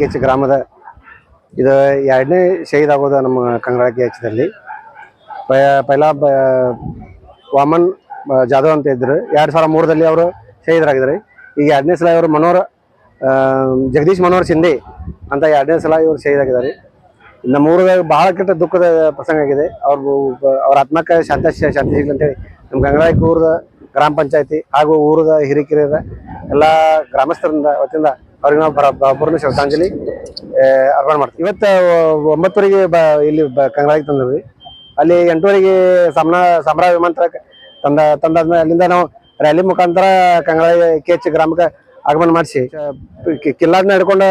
ಕೆಚ್ ಗ್ರಾಮದ ಇದು ಎರಡನೇ ಶಹೀದ್ ಆಗೋದು ನಮ್ಮ ಕಂಗ್ರಾಳ ಕೆಚ್ದಲ್ಲಿ. ಪೈಲಾ ವಾಮನ್ ಜಾಧವ್ ಅಂತ ಇದ್ರು. 2003ರಲ್ಲಿ ಅವರು ಶಹೀದರಾಗಿದ್ದಾರೆ. ಈಗ ಎರಡನೇ ಸಲ ಇವರು ಜಗದೀಶ್ ಮನೋಹರ್ ಶಿಂದೆ ಅಂತ ಎರಡನೇ ಸಲ ಇವರು ಶಹೀದಾಗಿದ್ದಾರೆ. ನಮ್ಮ ಊರಾಗ ಬಹಳ ಕೆಟ್ಟ ದುಃಖದ ಪ್ರಸಂಗ ಆಗಿದೆ. ಅವ್ರ ಆತ್ಮಕ್ಕೆ ಶಾಂತಿ ಸಿಗ್ಲಿ ಅಂತೇಳಿ ನಮ್ಮ ಕಂಗ್ರಾಳ ಊರದ ಗ್ರಾಮ ಪಂಚಾಯತಿ ಹಾಗೂ ಊರದ ಹಿರಿಕಿರಿಯರ ಎಲ್ಲ ಗ್ರಾಮಸ್ಥರಿಂದ ವತಿಯಿಂದ ಅವ್ರಿಗೆ ನಾವು ಒಬ್ಬರನ್ನು ಶ್ರದ್ಧಾಂಜಲಿ ಅರ್ಪಣೆ ಮಾಡ್ತೀವಿ. ಇವತ್ತು 9ವರೆಗೆ ಇಲ್ಲಿ ಕಂಗ್ರಾಳಿಗೆ ತಂದ್ರಿ. ಅಲ್ಲಿ 8ವರೆಗೆ ಸಮರಾ ವಿಮಾನತಳ ತಂದಾದ್ಮೇಲೆ ಅಲ್ಲಿಂದ ನಾವು ರ್ಯಾಲಿ ಮುಖಾಂತರ ಕಂಗ್ರಾಳಿ ಕೆಚ್ ಗ್ರಾಮಕ್ಕೆ ಆಗಮನ ಮಾಡಿಸಿ ಕಿಲ್ಲಾದ್ನ ಹಿಡ್ಕೊಂಡು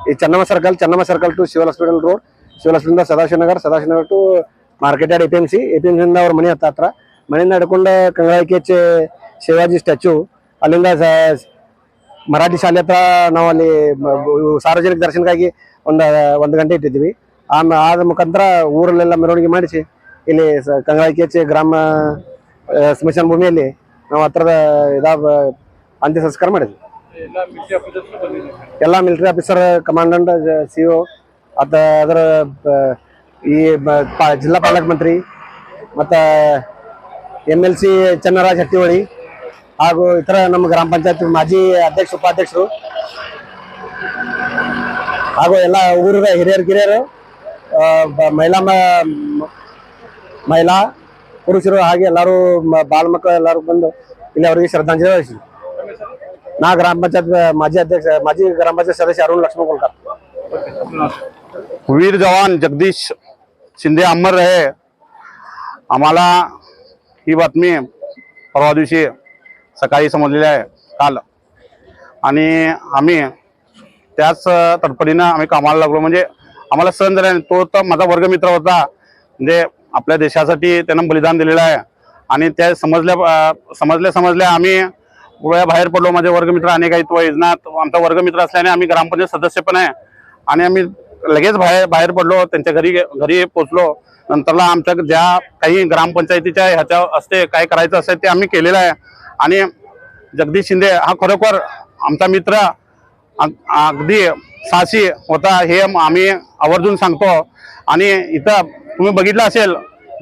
ಈ Chennamma circle to civil hospital road, civil hospital Sadashivnagar to market yard APMC ಇಂದ ಅವ್ರ ಮನೆ ಹತ್ರ ಮನೆಯಿಂದ ಹಿಡ್ಕೊಂಡು ಕಂಗ್ರಾಳಿ ಕೆಚ್ ಶಿವಾಜಿ ಸ್ಟ್ಯಾಚು, ಅಲ್ಲಿಂದ ಮರಾಠಿ ಶಾಲೆ ಹತ್ರ ನಾವು ಅಲ್ಲಿ ಸಾರ್ವಜನಿಕ ದರ್ಶನಕ್ಕಾಗಿ ಒಂದು ಗಂಟೆ ಇಟ್ಟಿದ್ವಿ. ಆದ ಮುಖಾಂತರ ಊರಲ್ಲೆಲ್ಲ ಮೆರವಣಿಗೆ ಮಾಡಿಸಿ ಇಲ್ಲಿ ಕಂಗ್ರಾಳಿ ಕೆಚ್ ಗ್ರಾಮ ಸ್ಮಶಾನ ಭೂಮಿಯಲ್ಲಿ ನಾವು ಹತ್ರದ ಅಂತ್ಯ ಸಂಸ್ಕಾರ ಮಾಡಿದ್ವಿ. ಎಲ್ಲ ಮಿಲಿಟರಿ ಆಫೀಸರ್, ಕಮಾಂಡೆಂಟ್, CO, ಅದರ ಈ ಜಿಲ್ಲಾ ಪಾಲಕ ಮಂತ್ರಿ ಮತ್ತು MLC ಚನ್ನರಾಜ್ ಹಟ್ಟಿಹೊಳಿ ಹಾಗೂ ಇತರ ನಮ್ಮ ಗ್ರಾಮ ಪಂಚಾಯತ್ ಮಾಜಿ ಅಧ್ಯಕ್ಷ, ಉಪಾಧ್ಯಕ್ಷರು ಹಾಗೂ ಎಲ್ಲ ಊರದ ಹಿರಿಯರು, ಮಹಿಳಾ ಪುರುಷರು ಹಾಗೆ ಎಲ್ಲರೂ ಬಾಲ ಮಕ್ಕಳು ಎಲ್ಲರೂ ಬಂದು ಇಲ್ಲಿ ಅವರಿಗೆ ಶ್ರದ್ಧಾಂಜಲಿ ವಹಿಸಿದ್ವಿ. ನಾ ग्राम पंचायत माजी ग्राम पंचायत सदस्य अरुण लक्ष्मण कोलकर. वीर जवान जगदीश शिंदे अमर रहे. आम्हाला ही बातमी परवा दिवशी सकाळी समजलेली आहे काल, आणि आम्ही त्याच तडफडीनं आम्ही कामाला लागलो. म्हणजे आम्हाला सहन झाला नाही. तो तर माझा वर्गमित्र होता. म्हणजे आपल्या देशासाठी त्यानं बलिदान दिलेलं आहे. आणि त्या समजल्या आम्ही बाहेर पडलो. माझे वर्गमित्र अनेक आहेत. योजनात आमचा वर्गमित्र असल्याने आम्ही ग्रामपंचायत सदस्य पण आहे. आणि आम्ही लगेच बाहेर पडलो. त्यांच्या घरी पोचलो. नंतरला आमच्या ज्या काही ग्रामपंचायतीच्या ह्याच्या असते काय करायचं असेल ते आम्ही केलेलं आहे. आणि जगदीश शिंदे हा खरोखर आमचा मित्र अगदी साहसी होता, हे आम्ही आवर्जून सांगतो. आणि इथं तुम्ही बघितलं असेल,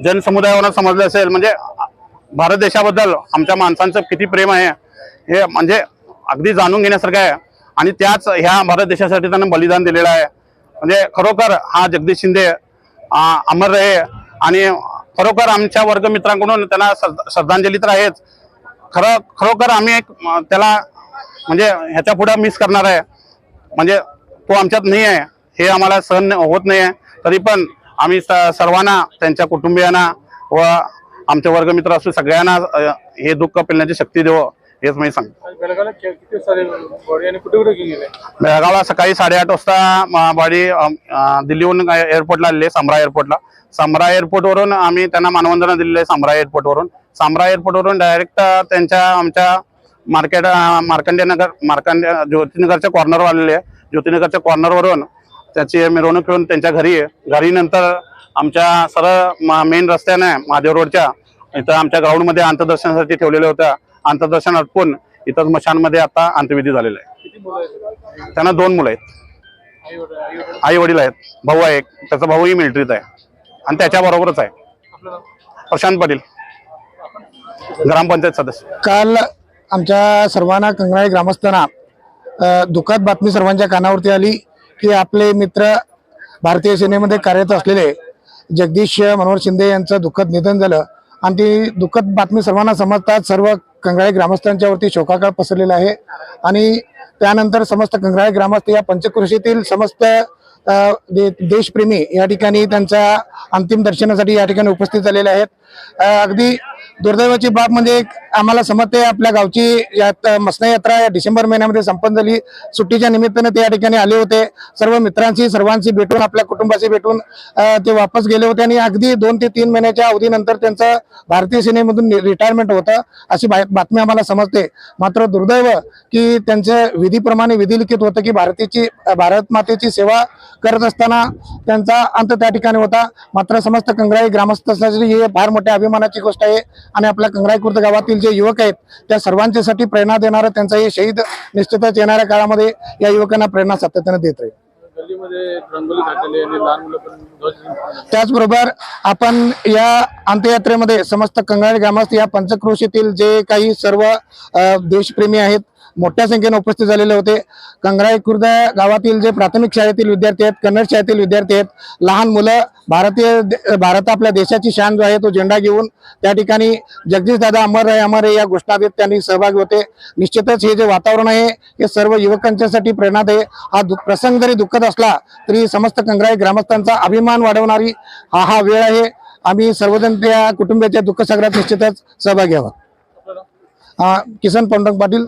जनसमुदायावर समजलं असेल, म्हणजे भारत देशाबद्दल आमच्या माणसांचं किती प्रेम आहे हे म्हणजे अगदी जाणून घेण्यासारखं आहे. आणि त्याच ह्या भारत देशासाठी त्यांना बलिदान दिलेलं आहे. म्हणजे खरोखर हा जगदीश शिंदे अमर रहे. आणि खरोखर आमच्या वर्गमित्रांकडून त्यांना श्रद्धांजली तर आहेच. खरोखर आम्ही त्याला म्हणजे ह्याच्या पुढे मिस करणार आहे. म्हणजे तो आमच्यात नाही आहे हे आम्हाला सहन होत नाही आहे. तरी पण आम्ही सर्वांना, त्यांच्या कुटुंबियांना व आमचे वर्गमित्र असू सगळ्यांना हे दुःख पेलण्याची शक्ती देव, हेच मी सांगतो. बेळगावला सकाळी 8:30 वाजता बॉडी दिल्लीहून एअरपोर्टला आलेली, समरा एअरपोर्टवरून आम्ही त्यांना मानवंदना दिलेली आहे. समरा एअरपोर्टवरून डायरेक्ट आमच्या ज्योतिनगरच्या कॉर्नरवर आलेले आहे. ज्योतिनगरच्या कॉर्नरवरून त्याची मिरवणूक घेऊन त्यांच्या घरी नंतर आमच्या सरळ मेन रस्त्याने महादेव रोडच्या इथं आमच्या ग्राउंडमध्ये अंत्यदर्शनासाठी ठेवलेल्या होत्या. अंत्यदर्शन अटपून इथं स्मशानमध्ये आता अंत्यविधी झालेला आहे. त्यांना 2 मुलं आहेत, आई वडील आहेत, भाऊ आहे. त्याचा भाऊही मिलिटरीत आहे आणि त्याच्या बरोबरच आहे. प्रशांत पाटील, ग्रामपंचायत सदस्य. काल आमच्या सर्वांना कंग्राळी ग्रामस्थांना दुःखद बातमी सर्वांच्या कानावरती आली की आपले मित्र भारतीय सेनेमध्ये कार्यरत असलेले जगदीश मनोहर शिंदे यांचं दुःखद निधन झालं. आणि ती दुःखद बातमी सर्वांना समजतात सर्व कंग्राळी ग्रामस्थांच्या वरती शोकाकळ पसरलेला आहे. आणि त्यानंतर समस्त कंग्राळी ग्रामस्थ या पंचक्रोशीतील समस्त देशप्रेमी या ठिकाणी त्यांच्या अंतिम दर्शनासाठी या ठिकाणी उपस्थित झालेले आहेत. अगदी दुर्दैवाची बाब म्हणजे आम्हाला समजते आपल्या गावची मसना यात्रा या डिसेंबर महिन्यामध्ये संपन्न झाली. सुट्टीच्या निमित्ताने ते या ठिकाणी आले होते. सर्व मित्रांशी सर्वांशी भेटून, आपल्या कुटुंबाशी भेटून ते वापस गेले होते. आणि अगदी 2 ते 3 महिन्याच्या अवधीनंतर त्यांचं भारतीय सेनेमधून रिटायरमेंट होतं अशी बातमी आम्हाला समजते. मात्र दुर्दैव की त्यांचं विधीप्रमाणे विधिलिखित होतं की भारत मातेची सेवा करत असताना त्यांचा अंत त्या ठिकाणी होता. मात्र समस्त कंग्राळी ग्रामस्थांसाठी ही फार मोठ्या अभिमानाची गोष्ट आहे. आणि आपल्या कंगराई खुर्द गावातील जे युवक आहेत त्या सर्वांच्यासाठी प्रेरणा देणारं त्यांचं हे शहीद निश्चितच येणाऱ्या काळामध्ये या युवकांना प्रेरणा सातत्याने देत राहील. गल्लीमध्ये रंगोली काढलेली आणि लहान मुलं पण ध्वज त्याचबरोबर आपण या अंत्ययात्रेमध्ये समस्त कंगराळी ग्रामस्थ या पंचक्रोशीतील जे काही सर्व देशप्रेमी आहेत मोठ्या संख्येने उपस्थित झालेले होते. कंगराई खुर्द गावातील जे प्राथमिक शाळेतील विद्यार्थी आहेत, कन्नड शाळेतील विद्यार्थी आहेत, लहान मुलं भारत आपल्या देशाची शान जो आहे तो झेंडा घेऊन त्या ठिकाणी जगदीश दादा अमर रहे या घोषणादेत त्यांनी सहभागी होते. निश्चितच हे जे वातावरण आहे हे सर्व युवकांच्यासाठी प्रेरणादायी. हा प्रसंग जरी दुःखद असला तरी समस्त कंगराई ग्रामस्थांचा अभिमान वाढवणारी हा वेळ आहे. आम्ही सर्वजण त्या कुटुंबियाच्या दुःखसागरात निश्चितच सहभागी आहोत. किसन पांडुरंग पाटील.